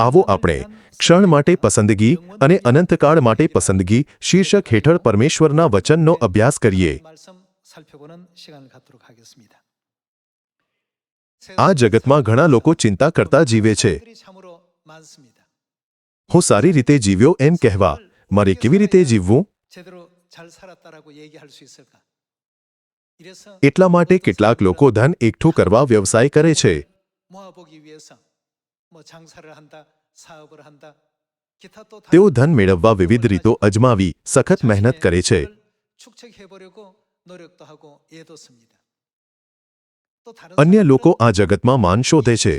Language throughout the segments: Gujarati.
આવો આપણે ક્ષણ માટે પસંદગી અને અનંતકાળ માટે પસંદગી શીર્ષક હેઠળ પરમેશ્વરના વચનનો અભ્યાસ કરીએ. આ જગતમાં ઘણા લોકો ચિંતા કરતા જીવે છે. હું સારી રીતે જીવ્યો એમ કહેવા, મારે કેવી રીતે જીવવું? એટલા માટે કેટલાક લોકો ધન એકઠું કરવા વ્યવસાય કરે છે. તેઓ ધન મેળવવા વિવિધ રીતો અજમાવી સખત મહેનત કરે છે. અન્ય લોકો આ જગતમાં માન શોધે છે.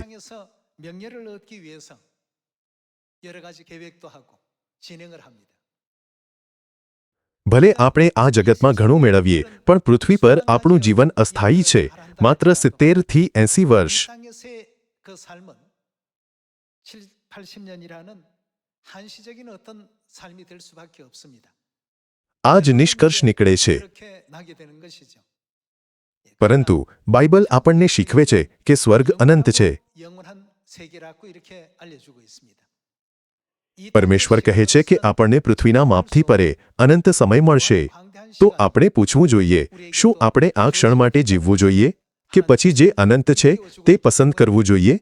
ભલે આપણે આ જગતમાં ઘણું મેળવીએ, પણ પૃથ્વી પર આપણું જીવન અસ્થાયી છે, માત્ર 70 થી 80 વર્ષ. આ જ નિષ્કર્ષ નીકળે છે. પરંતુ બાઇબલ આપણને શીખવે છે કે સ્વર્ગ અનંત છે. પરમેશ્વર કહે છે કે આપણને પૃથ્વીના માપથી પરે અનંત સમય મળશે. તો આપણે પૂછવું જોઈએ, શું આપણે આ ક્ષણ માટે જીવવું જોઈએ કે પછી જે અનંત છે તે પસંદ કરવું જોઈએ?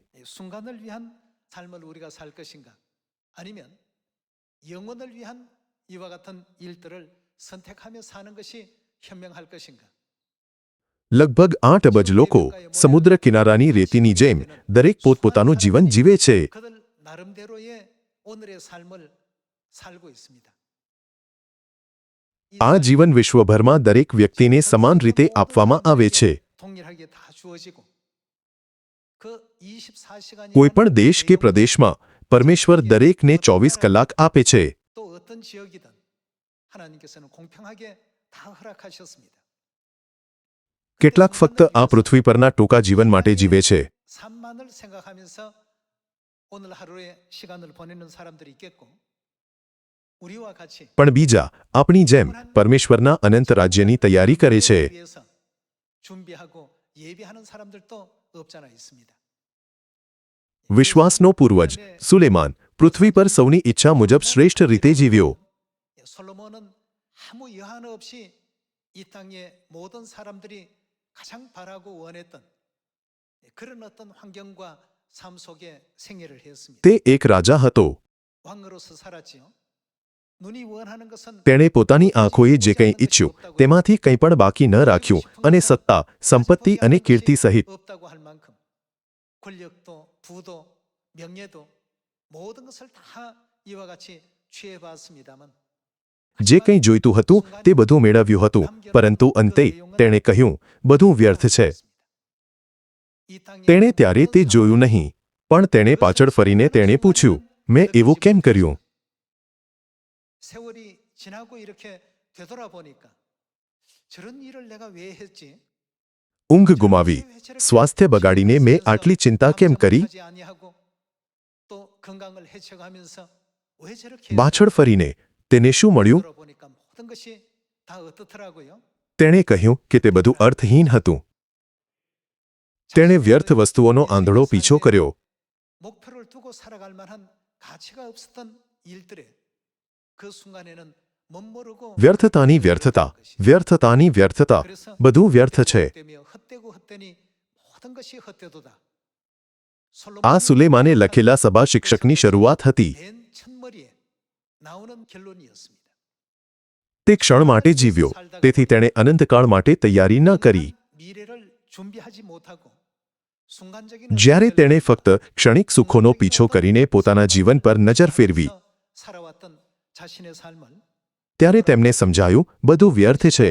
લગભગ 8 અબજ લોકો સમુદ્ર કિનારાની રેતીની જેમ દરેક પોતપોતાનું જીવન જીવે છે. આ જીવન વિશ્વભરમાં દરેક વ્યક્તિને સમાન રીતે આપવામાં આવે છે. કોઈપણ દેશ કે પ્રદેશમાં પરમેશ્વર દરેકને 24 કલાક આપે છે. કેટલાક ફક્ત આ પૃથ્વી પરના ટૂંકા જીવન માટે જીવે છે. પણ બીજા આપણી જેમ પરમેશ્વરના અનંત રાજ્યની તૈયારી કરે છે. વિશ્વાસનો પૂર્વજ સુલેમાન પૃથ્વી પર સૌની ઈચ્છા મુજબ શ્રેષ્ઠ રીતે જીવ્યો. તે એક રાજા હતો. તેણે પોતાની આંખોએ જે કંઈ ઈચ્છ્યું તેમાંથી કંઈ પણ બાકી ન રાખ્યું અને સત્તા, સંપત્તિ અને કીર્તિ સહિત જે કંઈ જોઈતું હતું તે બધું મેળવ્યું હતું. પરંતુ અંતે તેણે કહ્યું, બધું વ્યર્થ છે. તેણે ત્યારે તે જોયું નહીં, પણ તેણે પાછળ ફરીને તેણે પૂછ્યું, મેં એવું કેમ કર્યું? ઊંઘ ગુમાવી, સ્વાસ્થ્ય બગાડીને મેં આટલી ચિંતા કેમ કરી? પાછળ ફરીને તેને શું મળ્યું? તેણે કહ્યું કે તે બધું અર્થહીન હતું. તેણે વ્યર્થ વસ્તુઓનો આંધળો પીછો કર્યો. વ્યર્થતાની વ્યર્થતા, વ્યર્થતાની વ્યર્થતા, બધું વ્યર્થ છે. આ સુલેમાને લખેલા સભા શિક્ષકની શરૂઆત હતી. તે ક્ષણ માટે જીવ્યો, તેથી તેણે અનંતકાળ માટે તૈયારી ન કરી. જ્યારે તેણે ફક્ત ક્ષણિક સુખોનો પીછો કરીને પોતાના જીવન પર નજર ફેરવી, ત્યારે તેમને સમજાયું, બધું વ્યર્થ છે.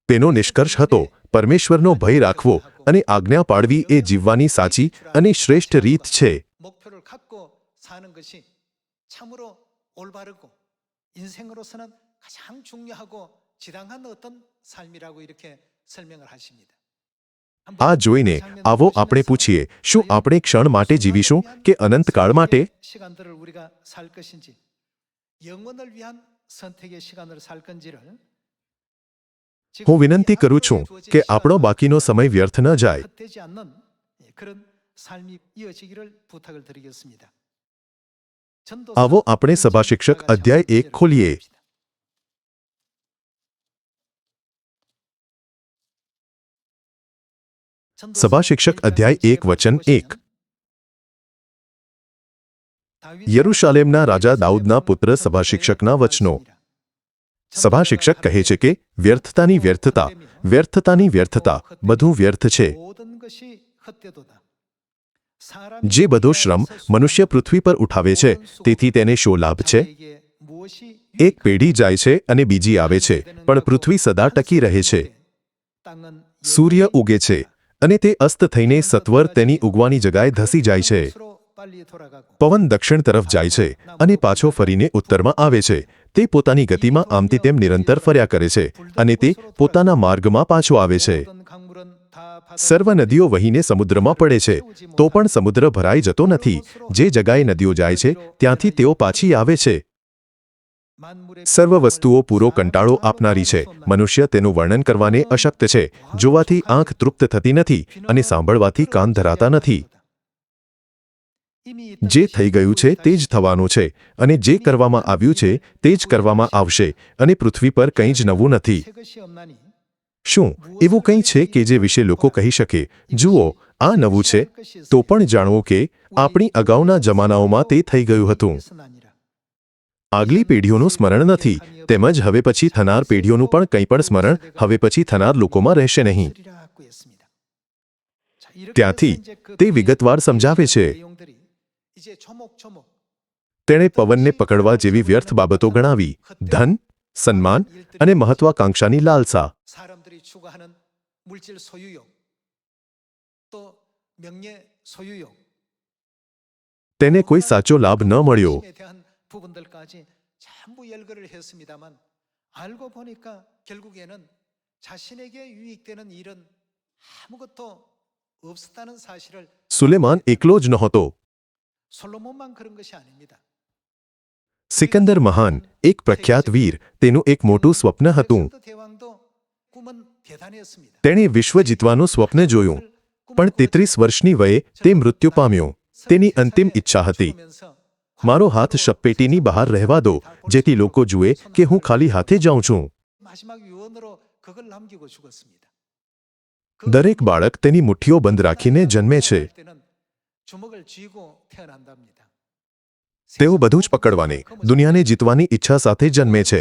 તેનો નિષ્કર્ષ હતો, પરમેશ્વરનો ભય રાખવો અને આજ્ઞા પાળવી એ જીવવાની સાચી અને શ્રેષ્ઠ રીત છે. આ જોઈને આવો આપણે પૂછીએ, શું આપણે ક્ષણ માટે જીવીશું કે અનંતકાળ માટે? હું વિનંતી કરું છું કે આપણો બાકીનો સમય વ્યર્થ ન જાય. 삶이 이어지기를 부탁을 드리겠습니다. આવો આપણે સભા શિક્ષક અધ્યાય 1 ખોલીએ. સભા શિક્ષક અધ્યાય 1 વચન 1. યરુશાલેમના રાજા દાઉદના પુત્ર સભા શિક્ષકના વચનો. સભા શિક્ષક કહે છે કે વ્યર્થતાની વ્યર્થતા, વ્યર્થતાની વ્યર્થતા, બધું વ્યર્થ છે. જે બધો શ્રમ મનુષ્ય પૃથ્વી પર ઉઠાવે છે તેથી તેને શો લાભ છે? એક પેઢી જાય છે અને બીજી આવે છે, પણ પૃથ્વી સદા ટકી રહે છે. સૂર્ય ઉગે છે અને તે અસ્ત થઈને સત્વર તેની ઉગવાની જગાએ ધસી જાય છે. પવન દક્ષિણ તરફ જાય છે અને પાછો ફરીને ઉત્તરમાં આવે છે. તે પોતાની ગતિમાં આમથી તેમ નિરંતર ફર્યા કરે છે અને તે પોતાના માર્ગમાં પાછો આવે છે. સર્વ નદીઓ વહીને સમુદ્રમાં પડે છે, તો પણ સમુદ્ર ભરાઈ જતો નથી. જે જગાએ નદીઓ જાય છે ત્યાંથી તેઓ પાછી આવે છે. સર્વ વસ્તુઓ પૂરો કંટાળો આપનારી છે. મનુષ્ય તેનું વર્ણન કરવાને અશક્ત છે. જોવાથી આંખ તૃપ્ત થતી નથી અને સાંભળવાથી કાન ધરાતા નથી. જે થઈ ગયું છે તે જ થવાનું છે, અને જે કરવામાં આવ્યું છે તે જ કરવામાં આવશે, અને પૃથ્વી પર કંઈ જ નવું નથી. શું એવું કંઈ છે કે જે વિશે લોકો કહી શકે, જુઓ, આ નવું છે? તો પણ જાણવું કે આપણી અગાઉના જમાનાઓમાં તે થઈ ગયું હતું. આગલી પેઢીઓનું સ્મરણ નથી, તેમજ હવે પછી થનાર પેઢીઓનું પણ કંઈ પણ સ્મરણ હવે પછી થનાર લોકોમાં રહેશે નહીં. ત્યાંથી તે વિગતવાર સમજાવે છે. તેણે પવનને પકડવા જેવી વ્યર્થ બાબતો ગણાવી, ધન, સન્માન અને મહત્વાકાંક્ષાની લાલસા. તેને કોઈ સાચો લાભ ન મળ્યો. સુલેમાન એકલો જ નહોતો. સિકંદર મહાન, એક પ્રખ્યાત વીર, તેનું એક મોટું સ્વપ્ન હતું. તેણે વિશ્વ જીતવાનું સ્વપ્ન જોયું, પણ 33 વર્ષની વયે તે મૃત્યુ પામ્યો. તેની અંતિમ ઈચ્છા હતી, મારો હાથ શબપેટીની બહાર રહેવા દો, જેથી લોકો જુએ કે હું ખાલી હાથે જાઉં છું. દરેક બાળક તેની મુઠ્ઠીઓ બંધ રાખીને જન્મે છે. તેઓ બધું જ પકડવાની, દુનિયાને જીતવાની ઈચ્છા સાથે જન્મે છે.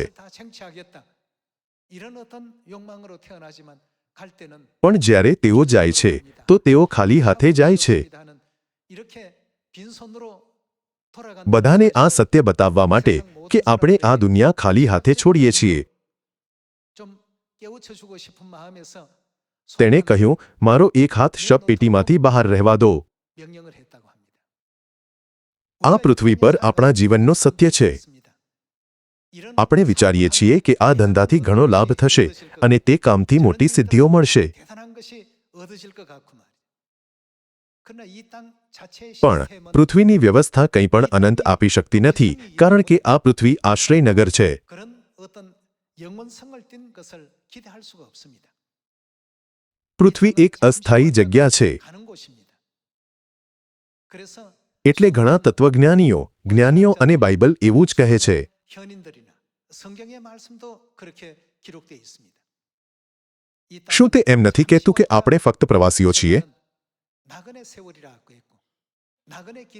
પણ જ્યારે તેઓ જાય છે તો તેઓ ખાલી હાથે જાય છે. બધાને આ સત્ય બતાવવા માટે કે આપણે આ દુનિયા ખાલી હાથે છોડીએ છીએ. તેણે કહ્યું, મારો એક હાથ શબપેટીમાંથી બહાર રહેવા દો. આ પૃથ્વી પર આપણા જીવનનો સત્ય છે. આપણે વિચારીએ છીએ કે આ ધંધાથી ઘણો લાભ થશે અને તે કામથી મોટી સિદ્ધિઓ મળશે. પણ પૃથ્વીની વ્યવસ્થા કંઈ પણ અનંત આપી શકતી નથી, કારણ કે આ પૃથ્વી આશ્રયનગર છે. પૃથ્વી એક અસ્થાયી જગ્યા છે. એટલે ઘણા તત્વજ્ઞાનીઓ, જ્ઞાનીઓ અને બાઇબલ એવું જ કહે છે. શું તે એમ નથી કહેતું કે આપણે ફક્ત પ્રવાસીઓ છીએ?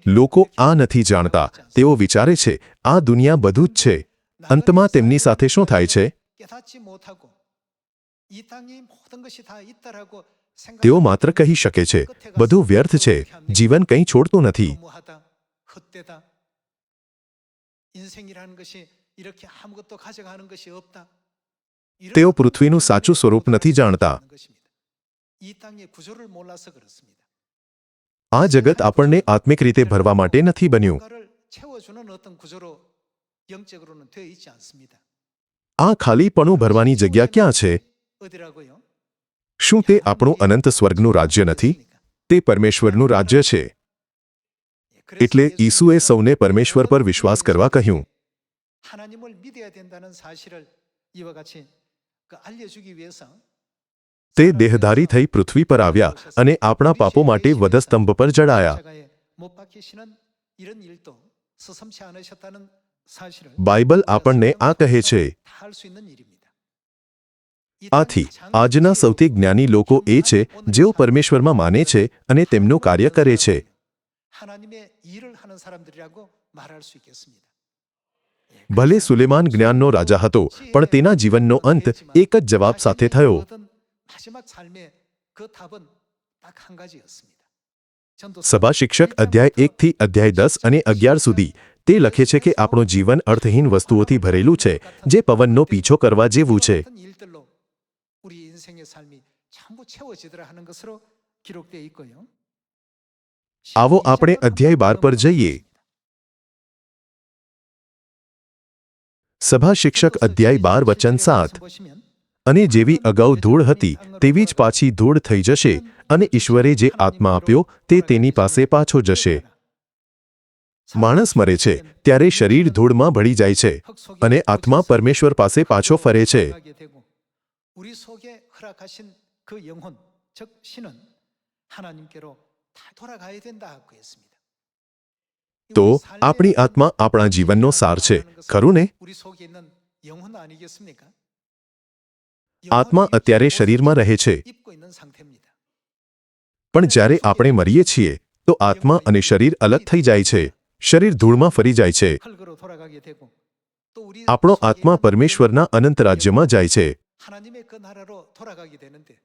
લોકો આ નથી જાણતા. તેઓ વિચારે છે આ દુનિયા બધું જ છે. અંતમાં તેમની સાથે શું થાય છે? તેઓ માત્ર કહી શકે છે, બધું વ્યર્થ છે, જીવન કંઈ છોડતું નથી. તેઓ પૃથ્વીનું સાચું સ્વરૂપ નથી જાણતા. આ જગત આપણને આત્મિક રીતે ભરવા માટે નથી બન્યું. આ ખાલીપણું ભરવાની જગ્યા ક્યાં છે? શું તે આપણું અનંત સ્વર્ગનું રાજ્ય નથી? તે પરમેશ્વરનું રાજ્ય છે. એટલે ઈસુએ સૌને પરમેશ્વર પર વિશ્વાસ કરવા કહ્યું. તે દેહધારી થઈ પૃથ્વી પર આવ્યા અને આપણા પાપો માટે વધસ્તંભ પર જડાયા. 십자가에 못 박히시는 이런 일도 서슴지 않으셨다는 사실을 બાઇબલ આપણને આ કહે છે. 다 할 수 있는 일입니다. આથી આજના સૌથી જ્ઞાની લોકો એ છે જેઓ પરમેશ્વરમાં માને છે અને તેમનું કાર્ય કરે છે. 하나님의 일을 하는 사람들이라고 말할 수 있겠습니다. ભલે સુલેમાન જ્ઞાનનો રાજા હતો, પણ તેના જીવનનો અંત એક જ જવાબ સાથે થયો. 모든 마지막 삶의 그 답은 딱 한 가지였습니다. સભા શિક્ષક અધ્યાય 1 થી અધ્યાય 10 અને 11 સુધી તે લખે છે કે આપણું જીવન અર્થહીન વસ્તુઓથી ભરેલું છે, જે પવનનો પીછો કરવા જેવું છે. 같은 일들로 우리 인생의 삶이 전부 채워지더라 하는 것으로 기록되어 있고요. આવો આપણે અધ્યાય 12 પર જઈએ. સભા શિક્ષક અધ્યાય 12 વચન 7. 보시면 અને જેવી અગાઉ ધૂળ હતી તેવી જ પાછી ધૂળ થઈ જશે, અને ઈશ્વરે જે આત્મા આપ્યો તે તેની પાસે પાછો જશે. માણસ મરે છે ત્યારે શરીર ધૂળમાં ભળી જાય છે અને આત્મા પરમેશ્વર પાસે પાછો ફરે છે. 우리 속에 허락하신 그 영혼 즉 신은 하나님께로 다 돌아가야 된다고 했습니다. તો આપણી આત્મા આપણા જીવનનો સાર છે, ખરું ને? 우리 속에 있는 영혼 아니겠습니까? આત્મા અત્યારે શરીરમાં રહે છે, 입고 있는 상태입니다. પણ જ્યારે આપણે મરીએ છીએ તો આત્મા અને શરીર અલગ થઈ જાય છે. શરીર ધૂળમાં ફરી જાય છે. 흙으로 돌아가게 되고 또 우리 આપણો 속에 આત્મા 있는 પરમેશ્વરના અનંત રાજ્યમાં જાય છે. 하나님의 그 나라로 돌아가게 되는데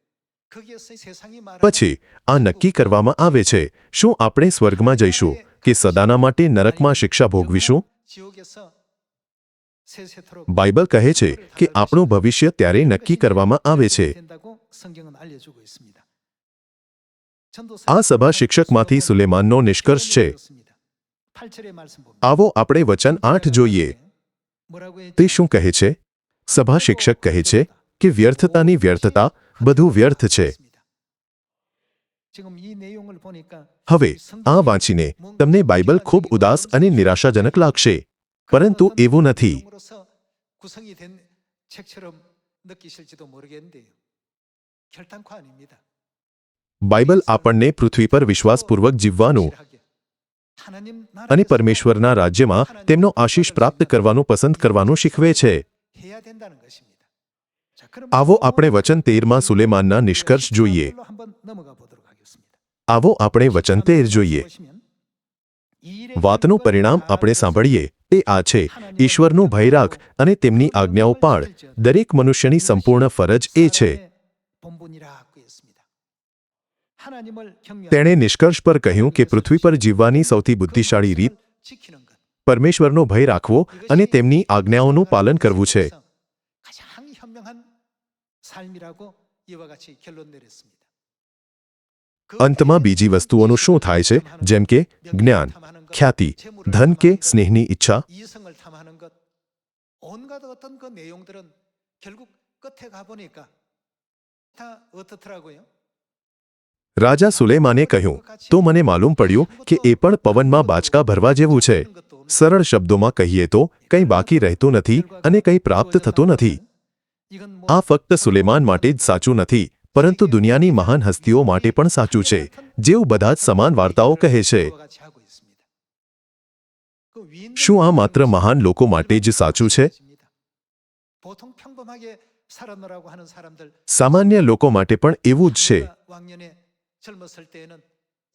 거기에서 세상이 말하는 પછી આ નક્કી કરવામાં આવે છે, શું આપણે સ્વર્ગમાં જઈશું કે સદાના માટે નરકમાં શિક્ષા ભોગવીશું? 지옥에서 세세토록 બાઇબલ કહે છે કે આપણું ભવિષ્ય ત્યારે નક્કી કરવામાં આવે છે. 된다고 성경은 알려주고 있습니다. આ સભા શિક્ષકમાંથી સુલેમાનનો નિષ્કર્ષ છે. 8절의 말씀 봅니다. આવો આપણે વચન 8 જોઈએ. 뭐라고 했죠? તે શું કહે છે? સભા શિક્ષક કહે છે કે વ્યર્થતાની વ્યર્થતા, બધું વ્યર્થ છે. 지금 이 내용을 보니까 હવે આ વાંચીને તમને બાઇબલ ખૂબ ઉદાસ અને નિરાશાજનક લાગશે, પરંતુ એવું નથી. 내용으로서 구성이 된 책처럼 느끼실지도 모르겠는데요. 결단코 아닙니다. બાઇબલ આપણને પૃથ્વી પર વિશ્વાસપૂર્વક જીવવાનું 하나님 અને 나라에서 પરમેશ્વરના રાજ્યમાં તેમનો આશીષ પ્રાપ્ત કરવાનું પસંદ કરવાનું શીખવે છે. 해야 된다는 것입니다. 자, 그럼 આવો આપણે વચન 13માં સુલેમાનના નિષ્કર્ષ જોઈએ. 한번 넘어가 보도록 하겠습니다. આવો આપણે વચન 13 જોઈએ. 보시면 이 일의 વાતનું પરિણામ આપણે સાંભળીએ તે આ છે, ઈશ્વરનું ભય રાખ અને તેમની આજ્ઞાઓ પાળ. દરેક મનુષ્યની સંપૂર્ણ ફરજ એ છે. 본분이라고 했습니다. 하나님을 경외하고 તેણે નિષ્કર્ષ પર કહ્યું કે પૃથ્વી પર જીવવાની સૌથી બુદ્ધિશાળી રીત 지키는 것. પરમેશ્વરનો ભય રાખવો અને તેમની આજ્ઞાઓનું પાલન કરવું છે. 가장 현명한 삶이라고 이와 같이 결론 내렸습니다. અંતમાં બીજી વસ્તુઓનું શું થાય છે, જેમ કે જ્ઞાન, ખ્યાતિ, ધન કે સ્નેહની ઈચ્છા? 이성을 탐하는 것, 온갖 어떤 그 내용들은 결국 끝에 가보니까 다 어떻더라고요? રાજા સુલેમાને કહ્યું, તો મને માલુમ પડ્યું કે એ પણ પવનમાં બાચકા ભરવા જેવું છે. સરળ શબ્દોમાં કહીએ તો કંઈ બાકી રહેતું નથી અને કંઈ પ્રાપ્ત થતું નથી. 이건 આ ફક્ત સુલેમાન માટે જ સાચું નથી, પરંતુ દુનિયાની મહાન હસ્તીઓ માટે પણ સાચું છે, જેઓ બધા જ સમાન વાર્તાઓ કહે છે. 같이 하고 있습니다. 그 위인들은 શું આ માત્ર મહાન લોકો માટે જ સાચું છે? 보통 평범하게 살아노라고 하는 사람들 સામાન્ય લોકો માટે પણ એવું જ છે. 왕년에 젊었을 때에는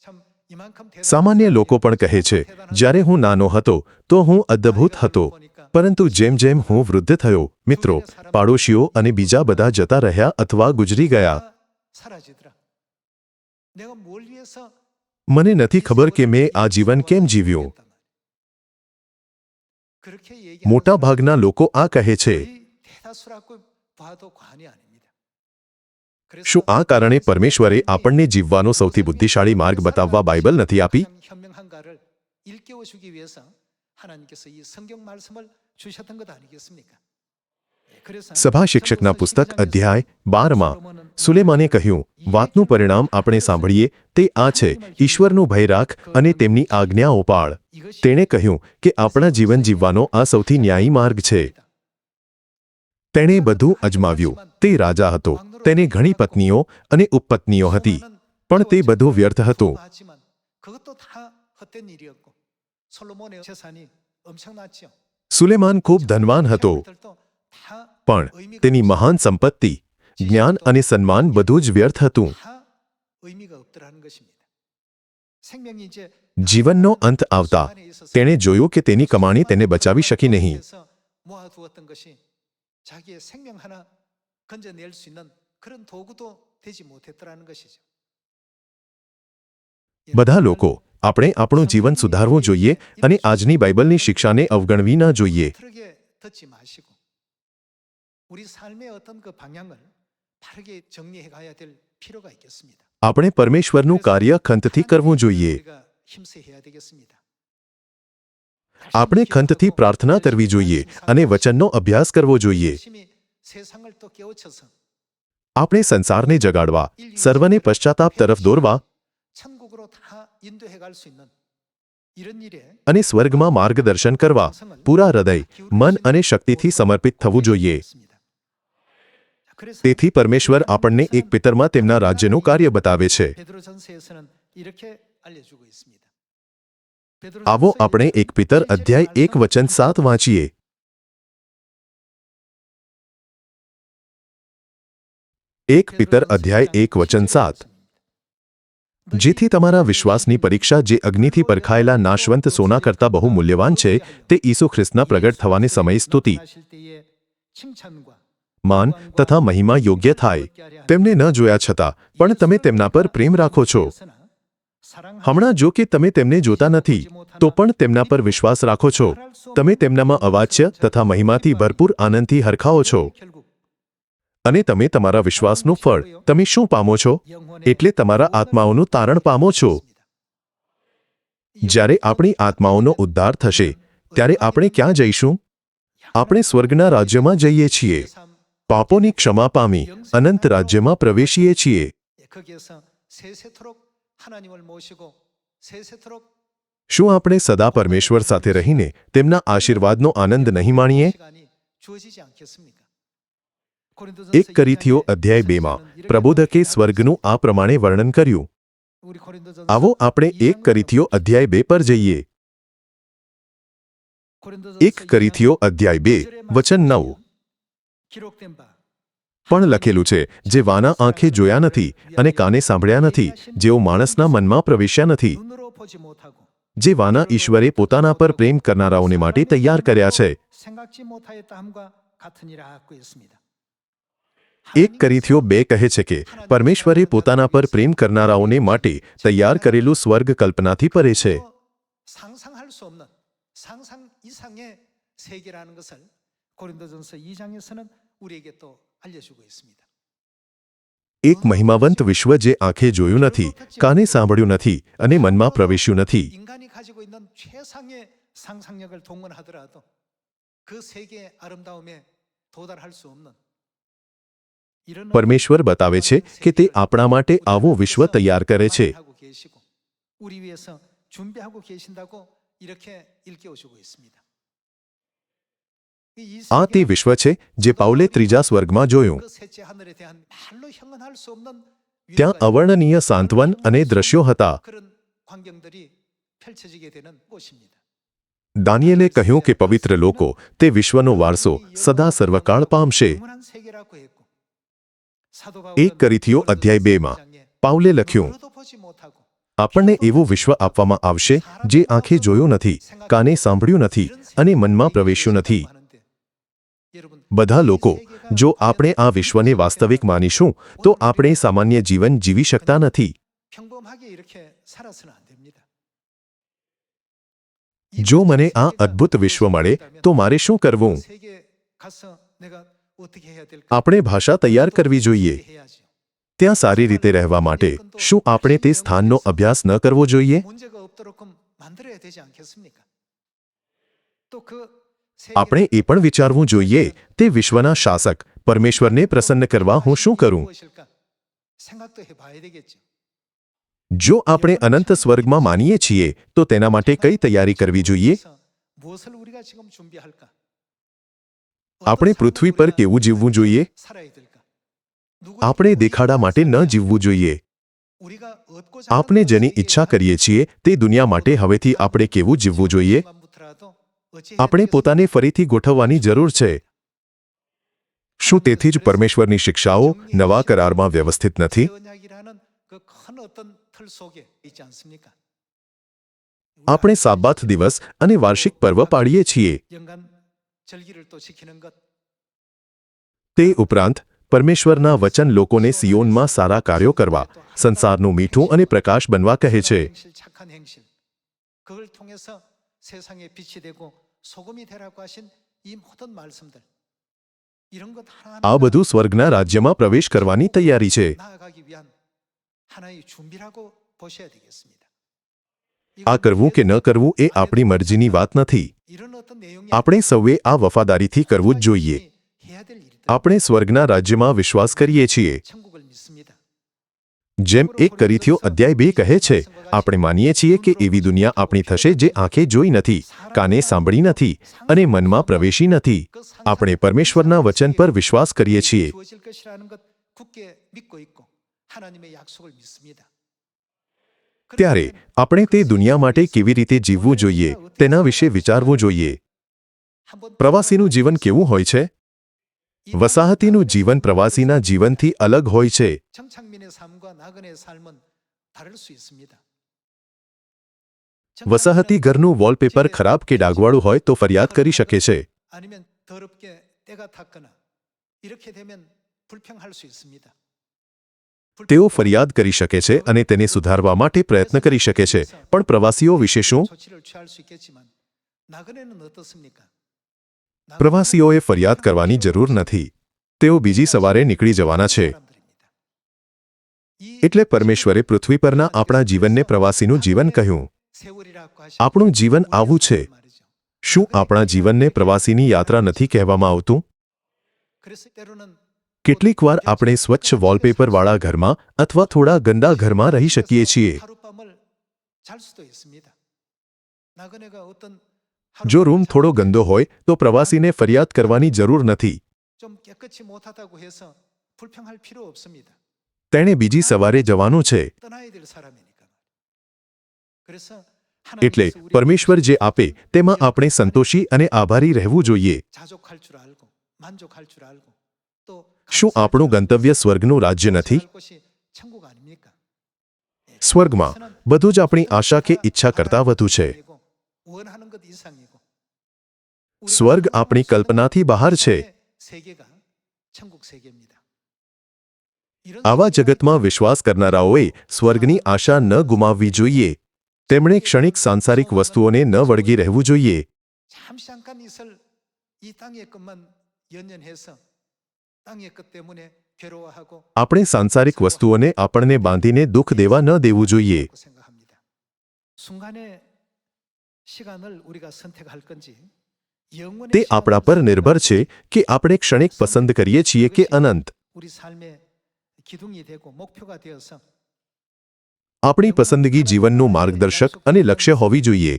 참 이만큼 대단한 સામાન્ય લોકો પણ કહે છે, જ્યારે હું નાનો હતો તો હું અદ્ભુત હતો, પરંતુ જેમ જેમ હું વૃદ્ધ થયો, મિત્રો, પાડોશીઓ અને બીજા બધા જતા રહ્યા અથવા ગુજરી ગયા. 사라지더라. 내가 뭘 위해서 મને નથી ખબર કે મેં આ જીવન કેમ જીવ્યું. 그렇게 얘기하는 મોટા ભાગના લોકો આ કહે છે. 거의 대다수라고 봐도 과언이 아닙니다. 그래서 શું આ કારણે પરમેશ્વરે આપણને જીવવાનો સૌથી બુદ્ધિશાળી માર્ગ બતાવવા બાઇબલ નથી આપી? 현명한가를 일깨워 주기 위해서 하나님께서 이 성경 말씀을 주셨던 것 아니겠습니까? 그래서 સભા શિક્ષકના પુસ્તક અધ્યાય 12માં સુલેમાને કહ્યું, વાતનું પરિણામ આપણે સાંભળીએ તે આ છે, ઈશ્વરનું ભય રાખ અને તેમની આજ્ઞાઓ પાળ. તેણે કહ્યું કે આપણા જીવન જીવવાનો આ સૌથી ન્યાયી માર્ગ છે. તેણે બધું અજમાવ્યું. તે રાજા હતો. તેને ઘણી પત્નીઓ અને ઉપપત્નીઓ હતી. પણ તે બધું વ્યર્થ હતું. 하지만 그것도 다 헛된 일이었고 솔로몬의 재산이 엄청났죠. સુલેમાન ખૂબ ધનવાન હતો. 것들도 다 પણ તેની મહાન સંપત્તિ, જ્ઞાન અને સન્માન બધું જ વ્યર્થ હતું. 다 의미가 없더라는 것입니다. 생명이 이제 જીવનનો અંત આવતા તેણે જોયું કે તેની કમાણી તેને બચાવી શકી નહીં. 그래서 모아두었던 것이 자기의 생명 하나 건져낼 수 있는 그런 도구도 되지 못했더라는 것이죠. બધા લોકો આપણે આપણું જીવન સુધારવું જોઈએ અને આજની બાઇબલની શિક્ષાને અવગણવી ન જોઈએ. 틀게 듣지 마시고 우리 삶의 어떤 그 방향을 바르게 정리해 가야 될 필요가 있겠습니다. આપણે પરમેશ્વરનું કાર્ય ખંતથી કરવું જોઈએ. 우리가 힘써 해야 되겠습니다. આપણે ખંતથી પ્રાર્થના કરવી જોઈએ અને વચનનો અભ્યાસ કરવો જોઈએ. 열심히 세상을 또 깨우쳐서 આપણે સંસારને જગાડવા, સર્વને પશ્ચાતાપ તરફ દોરવા 천국으로 다 인도해 갈 수 있는 이런 일에 અને સ્વર્ગમાં માર્ગદર્શન કરવા પૂરા હૃદય, મન અને શક્તિથી સમર્પિત થવું જોઈએ. 그래서 તેથી પરમેશ્વર આપણને એક પિતરમાં તેમના રાજ્યનું કાર્ય બતાવે છે. 베드로전서에서는 이렇게 알려주고 있습니다. આવો આપણે એક પિતર અધ્યાય 1 વચન 7 વાંચીએ. એક પિતર અધ્યાય 1 વચન 7. જેથી તમારા વિશ્વાસની પરીક્ષા જે અગ્નિથી પરખાયેલા નાશવંત સોના કરતાં બહુ મૂલ્યવાન છે તે ઈસુ ખ્રિસ્તના પ્રગટ થવાને સમયે સ્તુતિ, માન તથા મહિમા યોગ્ય થાય. તેમને ન જોયા છતાં પણ તમે તેમના પર પ્રેમ રાખો છો. હમણાં જો કે તમે તેમને જોતા નથી તો પણ તેમના પર વિશ્વાસ રાખો છો. તમે તેમનામાં અવાચ્ય તથા મહિમાથી ભરપૂર આનંદથી હરખાઓ છો. અને તમે તમારા વિશ્વાસનું ફળ તમે શું પામો છો? એટલે તમારા આત્માઓનું તારણ પામો છો. જ્યારે આપણી આત્માઓનો ઉદ્ધાર થશે ત્યારે આપણે ક્યાં જઈશું? આપણે સ્વર્ગના રાજ્યમાં જઈએ છીએ. પાપોની ક્ષમા પામી અનંત રાજ્યમાં પ્રવેશીએ છીએ. 거기에서 세세토록 하나님을 모시고 세세토록 શું આપણે સદા પરમેશ્વર સાથે રહીને તેમના આશીર્વાદનો આનંદ નહીં માણીએ? 시간이 주어지지 않겠습니까? 1 કરિથીઓ અધ્યાય 2માં પ્રબોધકે સ્વર્ગનું આ પ્રમાણે વર્ણન કર્યું. 우리 고린도전서 આવો આપણે 1 કરિથીઓ અધ્યાય 2 પર જઈએ. 1 કરિથીઓ અધ્યાય 2 વચન 9. 기록된 바 પણ લખેલું છે, જે વાના આંખે જોયા નથી અને કાને સાંભળ્યા નથી, જેઓ માણસના મનમાં પ્રવેશ્યા નથી, 눈으로 보지 못하고 જે વાના ઈશ્વરે પોતાના પર પ્રેમ કરનારાઓને માટે તૈયાર કર્યા છે. 생각지 못하였다 함과 같으니라 하고 있습니다. 1 કરિથીઓ 2 કહે છે કે પરમેશ્વરે પોતાના પર પ્રેમ કરનારાઓને માટે તૈયાર કરેલું સ્વર્ગ કલ્પનાથી પરે છે. 상상할 수 없는 상상 이상의 세계라는 것을 고린도전서 2장에서는 우리에게 또 알려주고 있습니다. એક મહિમાવંત વિશ્વ જે આંખે જોયું નથી, કાને સાંભળ્યું નથી અને મનમાં પ્રવેશ્યું નથી. 인간이 가지고 있는 최상의 상상력을 동원하더라도 그 세계의 아름다움에 도달할 수 없는 이런 પરમેશ્વર બતાવે છે કે તે આપણા માટે આવો વિશ્વ તૈયાર કરે છે. 하고 계시고 우리 위해서 준비하고 계신다고 이렇게 일깨워주고 있습니다. આ તે વિશ્વ છે જે પાઉલે ત્રીજા સ્વર્ગમાં જોયું. 그 셋째 하늘에 대한 말로 형언할 수 없는 ત્યાં અવર્ણનીય સાંત્વન અને દ્રશ્યો હતા. 그런 광경들이 펼쳐지게 되는 곳입니다. દાનિયેલે કહ્યું કે પવિત્ર લોકો તે વિશ્વનો વારસો સદા સર્વકાળ પામશે. 영원한 세계라고 했고 사도 1 કરિથીઓ અધ્યાય 2માં પાઉલે લખ્યું, 눈으로도 보지 못하고 આપણને એવું વિશ્વ આપવામાં આવશે જે આંખે જોયું નથી, કાને સાંભળ્યું નથી અને મનમાં પ્રવેશ્યું નથી. 여러분 બધા લોકો જો આપણે આ વિશ્વને વાસ્તવિક માનીશું તો આપણે સામાન્ય જીવન જીવી શકતા નથી. 평범하게 이렇게 살아서는 안 됩니다. જો મને આ અદ્ભુત વિશ્વ મળે તો મારે શું કરવું? 세계에 가서 내가 어떻게 해야 될까? આપણે ભાષા તૈયાર કરવી જોઈએ. 해야죠. ત્યાં સારી રીતે રહેવા માટે શું આપણે તે સ્થાનનો અભ્યાસ ન કરવો જોઈએ? 문제가 없도록끔 만들어야 되지 않겠습니까? 또그 આપણે એ પણ વિચારવું જોઈએ તે વિશ્વના શાસક પરમેશ્વરને પ્રસન્ન કરવા હું શું કરું? 생각도 해봐야 되겠죠. જો આપણે અનંત સ્વર્ગમાં માનીએ છીએ તો તેના માટે કઈ તૈયારી કરવી જોઈએ? 무엇을 우리가 지금 준비할까? આપણે પૃથ્વી પર કેવું જીવવું જોઈએ? આપણે દેખાડા માટે ન જીવવું જોઈએ. આપણે જેની ઈચ્છા કરીએ છીએ તે દુનિયા માટે હવેથી આપણે કેવું જીવવું જોઈએ? આપણે પોતાને ફરીથી ગોઠવવાની જરૂર છે. શું તેથી જ પરમેશ્વરની શિક્ષાઓ નવા કરારમાં વ્યવસ્થિત નથી? આપણે સાબાથ દિવસ અને વાર્ષિક પર્વ પાડીએ છીએ. તે ઉપરાંત પરમેશ્વરના વચન લોકોને સિયોનમાં સારા કાર્યો કરવા, સંસારનું મીઠું અને પ્રકાશ બનવા કહે છે. 그걸 통해서 세상에 빛이 되고 소금이 되라고 하신 이 모든 말씀들 이런 것 하나하나 આ બધું સ્વર્ગના રાજ્યમાં પ્રવેશ કરવાની તૈયારી છે. 나아가기 위한 하나의 준비라고 보셔야 되겠습니다. આ કરવું કે ન કરવું એ આપણી મરજીની વાત નથી. 이런 어떤 내용이 આપણે સૌએ આ વફાદારીથી કરવું જ જોઈએ. 해야 될 일이다. આપણે સ્વર્ગના રાજ્યમાં વિશ્વાસ કરીએ છીએ. 천국을 믿습니다. જેમ 1 કોરિન્થીઓ અધ્યાય 2 કહે છે, આપણે માનીએ છીએ કે એવી દુનિયા આપણી થશે જે આંખે જોઈ નથી, કાને સાંભળી નથી અને મનમાં પ્રવેશી નથી. આપણે પરમેશ્વરના વચન પર વિશ્વાસ કરીએ છીએ. 주어질 것이라는 것 굳게 믿고 있고 하나님의 약속을 믿습니다. ત્યારે આપણે તે દુનિયા માટે કેવી રીતે જીવવું જોઈએ તેના વિશે વિચારવું જોઈએ. 한번 પ્રવાસીનું જીવન કેવું હોય છે? વસાહતીનું જીવન પ્રવાસીના જીવનથી અલગ હોય છે. 정착민의 삶과 나그네의 삶은 다를 수 있습니다. વસાહતી ઘરનું વોલપેપર ખરાબ કે ડાઘવાળું હોય તો ફરિયાદ કરી શકે છે. 아니면 더럽게 때가 탔거나 이렇게 되면 불평할 수 있습니다. તેઓ ફરિયાદ કરી શકે છે અને તેને સુધારવા માટે પ્રયત્ન કરી શકે છે. પણ પ્રવાસીઓ વિશે શું? 조치를 취할 수 있겠지만 나그네는 어떻습니까? પ્રવાસીઓએ ફરિયાદ કરવાની જરૂર નથી. તેઓ બીજી સવારે નીકળી જવાના છે. એટલે પરમેશ્વરે પૃથ્વી પરના આપણા જીવનને પ્રવાસીનું જીવન કહ્યું. આપણું જીવન આવું છે. શું આપણા જીવનને પ્રવાસીની યાત્રા નથી કહેવામાં આવતું? કેટલીકવાર આપણે સ્વચ્છ વોલપેપરવાળા ઘરમાં અથવા થોડા ગંદા ઘરમાં રહી શકીએ છીએ. જો રૂમ થોડો ગંદો હોય તો પ્રવાસીને ફરિયાદ કરવાની જરૂર નથી. 좀 깨끗이 못하다고 해서 불평할 필요 없습니다. તેણે બીજી સવારે જવાનું છે. 떠나야 될 사람이니까. 그래서 એટલે પરમેશ્વર જે આપે તેમાં આપણે સંતોષી અને આભારી રહેવું જોઈએ. 자족할 줄 알고 만족할 줄 알고 또 શું આપણું ગંતવ્ય સ્વર્ગનું રાજ્ય નથી? 곳이 천국 아닙니까? સ્વર્ગમાં બધું જ આપણી આશા કે ઈચ્છા કરતાં વધુ છે. 원하는 것 이상이고 સ્વર્ગ આપણી કલ્પનાથી બહાર છે. 세계가 천국 세계입니다. આવા જગતમાં વિશ્વાસ કરનારાઓએ સ્વર્ગની આશા ન ગુમાવવી જોઈએ. તેમણે ક્ષણિક સાંસારિક વસ્તુઓને ન વળગી રહેવું જોઈએ. 잠시 잠깐 있을 이 땅의 것만 연연해서 땅의 것 때문에 괴로워하고 આપણે સાંસારિક વસ્તુઓને આપણને બાંધીને દુઃખ દેવા ન દેવું જોઈએ. 생각합니다. 순간의 시간을 우리가 선택할 건지 영원의 તે આપણા પર નિર્ભર છે કે આપણે ક્ષણિક પસંદ કરીએ છીએ કે અનંત. 우리 삶의 기둥이 되고 목표가 되어서 આપણી પસંદગી જીવનનું માર્ગદર્શક અને લક્ષ્ય હોવી જોઈએ.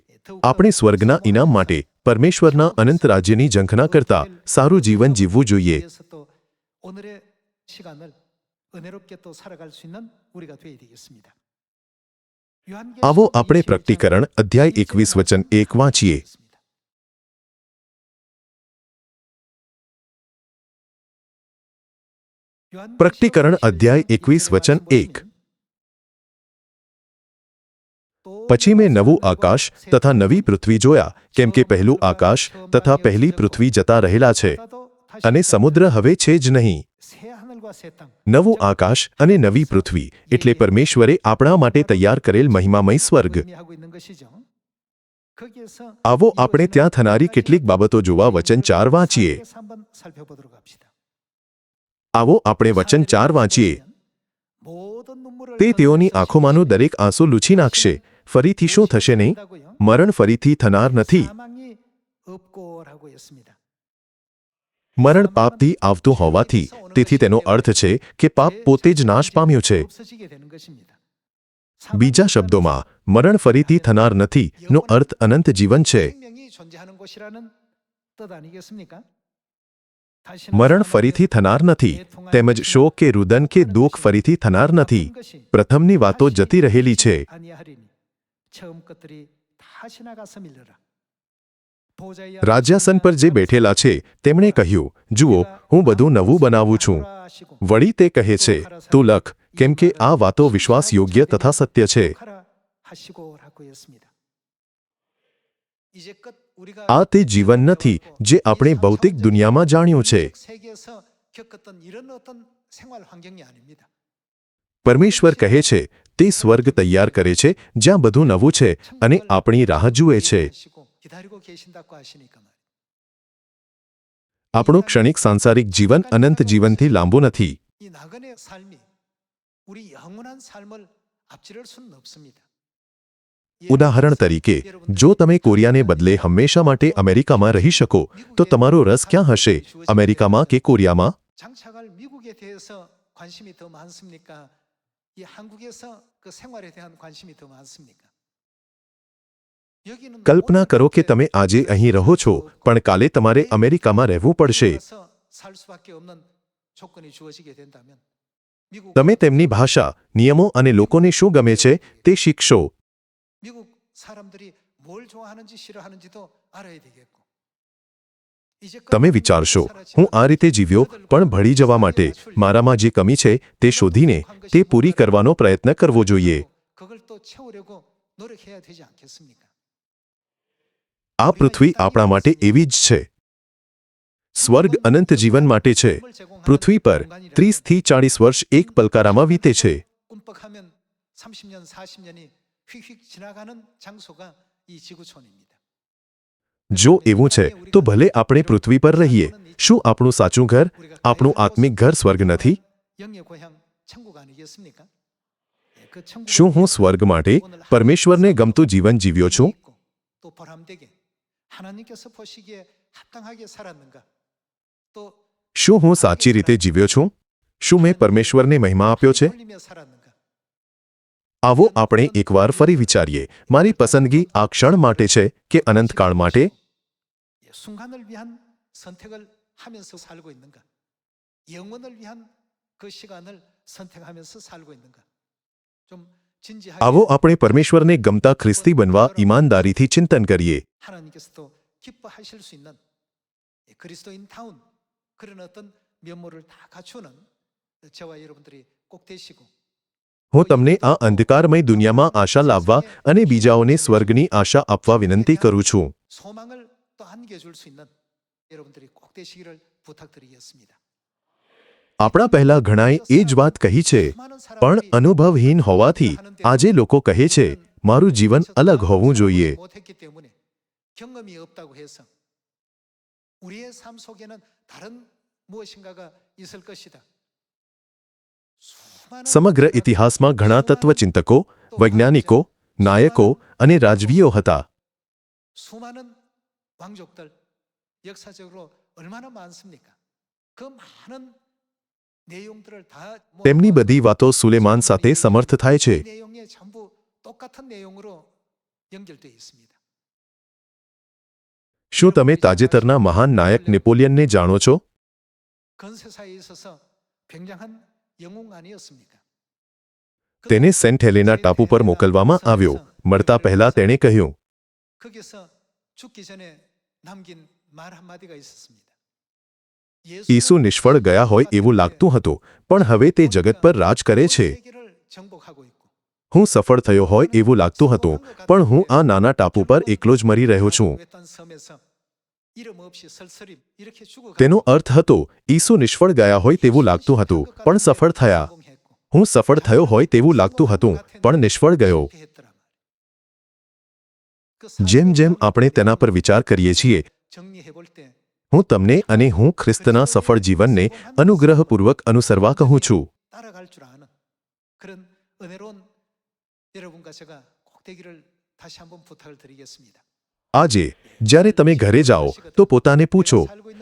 આપણે સ્વર્ગના ઇનામ માટે પરમેશ્વરના અનંત રાજ્યની ઝંખના કરતા સારું જીવન જીવવું જોઈએ. 위해서 또 오늘의 시간을 은혜롭게 또 살아갈 수 있는 우리가 되어야 되겠습니다. આવો આપણે પ્રકટીકરણ અધ્યાય 21 વચન 1 વાંચીએ. પ્રકટીકરણ અધ્યાય 21 વચન 1. પછી મેં નવું આકાશ તથા નવી પૃથ્વી જોયા, કેમ કે પહેલું આકાશ તથા પહેલી પૃથ્વી જતા રહેલા છે અને સમુદ્ર હવે છે જ નહીં. 새 하늘과 새 땅 નવું આકાશ અને નવી પૃથ્વી એટલે પરમેશ્વરે આપણા માટે તૈયાર કરેલ મહિમામય સ્વર્ગ. 의미하고 있는 것이죠. 거기에서 આવો આપણે ત્યાં થનારી કેટલીક બાબતો જોવા વચન 4 વાંચીએ. 그래서 한번 살펴보도록 합시다. આવો આપણે વચન 4 વાંચીએ. 모든 눈물을 તે તેઓની આંખોમાંનું દરેક આંસુ લૂછી નાખશે. ફરીથી શું થશે નહીં? મરણ ફરીથી થનાર નથી. 사망이 없고라고 했습니다. મરણ પાપથી આવતું હોવાથી, તેથી તેનો અર્થ છે કે પાપ પોતે જ નાશ પામ્યો છે. 없어지게 되는 것입니다. બીજા શબ્દોમાં મરણ ફરીથી થનાર નથી નો અર્થ અનંત જીવન છે. 생명이 존재하는 곳이라는 뜻 아니겠습니까? 다시는 મરણ 사망의 ફરીથી થનાર નથી 대통한 તેમજ શોક કે રુદન કે દુઃખ ફરીથી થનાર નથી. 모든 것이 પ્રથમની વાતો જતી રહેલી છે. 아니하리니 처음 것들이 다 지나가서 밀려라. 보좌에 રાજ્યાસન પર જે બેઠેલા છે તેમણે કહ્યું, જુઓ, હું બધું નવું બનાવું છું. વળી તે કહે છે, તું લખ, કેમ કે આ વાતો વિશ્વાસયોગ્ય તથા સત્ય છે. 하시고라고 했습니다. 이제껏 우리가 આ તે જીવન નથી જે આપણે ભૌતિક દુનિયામાં જાણ્યું છે. 세계에서 겪었던 이런 어떤 생활 환경이 아닙니다. પરમેશ્વર કહે છે, તે સ્વર્ગ તૈયાર કરે છે જ્યાં બધું નવું છે અને આપણી રાહ જુએ છે. 기다리고 계신다고 하시니까 말이에요. આપણું ક્ષણિક સાંસારિક જીવન અનંત જીવનથી લાંબુ નથી. 이 나그네 삶이 우리 영원한 삶을 앞지를 수는 없습니다. ઉદાહરણ તરીકે, જો તમે કોરિયાને બદલે હંમેશા માટે અમેરિકામાં રહી શકો તો તમારો રસ ક્યાં હશે, અમેરિકામાં કે કોરિયામાં? 장착할 미국에 대해서 관심이 더 많습니까? 이 한국에서 그 생활에 대한 관심이 더 많습니까? 여기는 કલ્પના કરો કે તમે આજે અહીં રહો છો પણ કાલે તમારે અમેરિકામાં રહેવું પડશે. 살 수밖에 없는 조건이 주어지게 된다면 미국 તમે તેમની ભાષા, નિયમો અને લોકોને શું ગમે છે તે શીખશો. 미국 사람들이 뭘 좋아하는지 싫어하는지도 알아야 되겠고. તમે વિચારશો, હું આ રીતે જીવ્યો પણ ભળી જવા માટે મારામાં જે કમી છે તે શોધીને તે પૂરી કરવાનો પ્રયત્ન કરવો જોઈએ. 그걸 또 채우려고 노력해야 되지 않겠습니까? આ પૃથ્વી આપણા માટે એવી જ છે. સ્વર્ગ અનંત જીવન માટે છે. પૃથ્વી પર 30 થી 40 વર્ષ એક પલકારામાં વીતે છે. 꿈뻑하면 30년 40년이 휙휙 지나가는 장소가 이 지구촌입니다. જો એવું છે તો ભલે આપણે પૃથ્વી પર રહીએ, શું આપણું સાચું ઘર, આપણું આત્મિક ઘર સ્વર્ગ નથી? 영의 고향 천국 아니겠습니까? 그 શું હું સ્વર્ગ માટે પરમેશ્વરને ગમતું જીવન જીવ્યો છું? 또 보람되게 하나님께서 보시기에 합당하게 살았는가? 또 શું હું સાચી રીતે જીવ્યો છું? શું મેં પરમેશ્વરને મહિમા આપ્યો છે? 돌리며 살았는가? આવો આપણે એકવાર ફરી વિચારીએ, મારી પસંદગી આ ક્ષણ માટે છે કે અનંતકાળ માટે? 순간을 위한 선택을 하면서 살고 있는가? 영원을 위한 그 시간을 선택하면서 살고 있는가? 좀 진지하게 આવો આપણે પરમેશ્વરને ગમતા ખ્રિસ્તી બનવા ઈમાનદારીથી ચિંતન કરીએ. 하나님께서도 기뻐하실 수 있는 그리스도인다운 그런 어떤 면모를 다 갖추는 저와 여러분들이 꼭 되시고 હું તમને આ અંધકારમય દુનિયામાં આશા લાવવા અને બીજાઓને સ્વર્ગની આશા આપવા વિનંતી કરું છું. 소망을 또 안겨줄 수 있는 여러분들이 꼭 되시기를 부탁드리겠습니다. આપણા પહેલા ઘણાએ એ જ વાત કહી છે, પણ અનુભવહીન હોવાથી આજે લોકો કહે છે, મારું જીવન અલગ હોવું જોઈએ. 못했기 때문에 경험이 없다고 해서 우리의 삶 속에는 다른 무엇인가가 있을 것이다. સમગ્ર ઇતિહાસમાં ઘણા તત્વચિંતકો, વૈજ્ઞાનિકો, નાયકો અને રાજવીઓ હતા. 수많은 왕족들 역사적으로 얼마나 많습니까? 그 많은 내용들을 다 તેમની બધી વાતો સુલેમાન સાથે સમર્થ થાય છે. 이 내용에 전부 똑같은 내용으로 연결되어 있습니다. શું તમે તાજેતરના મહાન નાયક નેપોલિયનને જાણો છો? 건세사에 있어서 굉장한 영웅 아니었습니까? તેને સેન્ટ હેલેના ટાપુ પર મોકલવામાં આવ્યો. મળતા પહેલા તેણે કહ્યું, 거기서 죽기 전에 남긴 말 한마디가 있었습니다. ઈસુ નિષ્ફળ ગયા હોય એવું લાગતું હતું, પણ હવે તે જગત પર રાજ કરે છે. 세계를 정복하고 있고 હું સફળ થયો હોય એવું લાગતું હતું, પણ હું આ નાના ટાપુ પર એકલો જ મરી રહ્યો છું. 외딴 섬에서 이름 없이 설설이 이렇게 죽어가고 તેનો અર્થ હતો, ઈસુ નિષ્ફળ ગયા હોય તેવું લાગતું હતું, પણ સફળ થયા. 성공했고 હું સફળ થયો હોય તેવું લાગતું હતું, પણ નિષ્ફળ ગયો. 그렇게 했더란 말이에요. 그 જેમ જેમ આપણે તેના પર વિચાર કરીએ છીએ, 정리해 볼 때 હું તમને અને હું ખ્રિસ્તના સફળ જીવનને અનુગ્રહપૂર્વક અનુસરવા કહું છું. 따라갈 줄 아는 그런 은혜로운 여러분과 제가 꼭 되기를 다시 한번 부탁을 드리겠습니다. આજે જ્યારે તમે ઘરે જાઓ તો પોતાને પૂછો,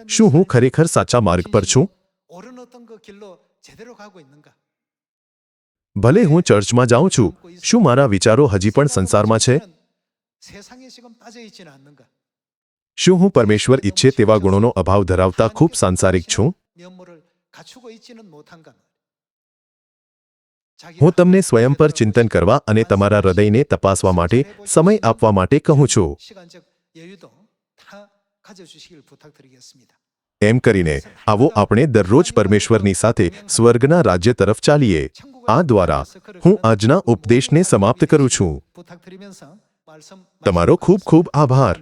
શું હું ખરેખર સાચા માર્ગ પર છું? 옳은 어떤 그 길로 제대로 가고 있는가? ભલે હું ચર્ચમાં જાઉં છું, શું મારા વિચારો હજી પણ સંસારમાં છે? 세상에 지금 빠져 있지는 않는가? શું હું પરમેશ્વર ઈચ્છે તેવા ગુણોનો અભાવ ધરાવતા ખૂબ સાંસારિક છું? 면모를 갖추고 있지는 못한가. હું તમને સ્વયં પર ચિંતન કરવા અને તમારા હૃદયને તપાસવા માટે સમય આપવા માટે કહું છું. 시간적 여유도 다 가져주시길 부탁드리겠습니다. એમ કરીને આવો આપણે દરરોજ પરમેશ્વરની સાથે સ્વર્ગના રાજ્ય તરફ ચાલીએ. આ દ્વારા હું આજના ઉપદેશને સમાપ્ત કરું છું. 부탁드리면서 말씀 તમારો ખૂબ ખૂબ આભાર.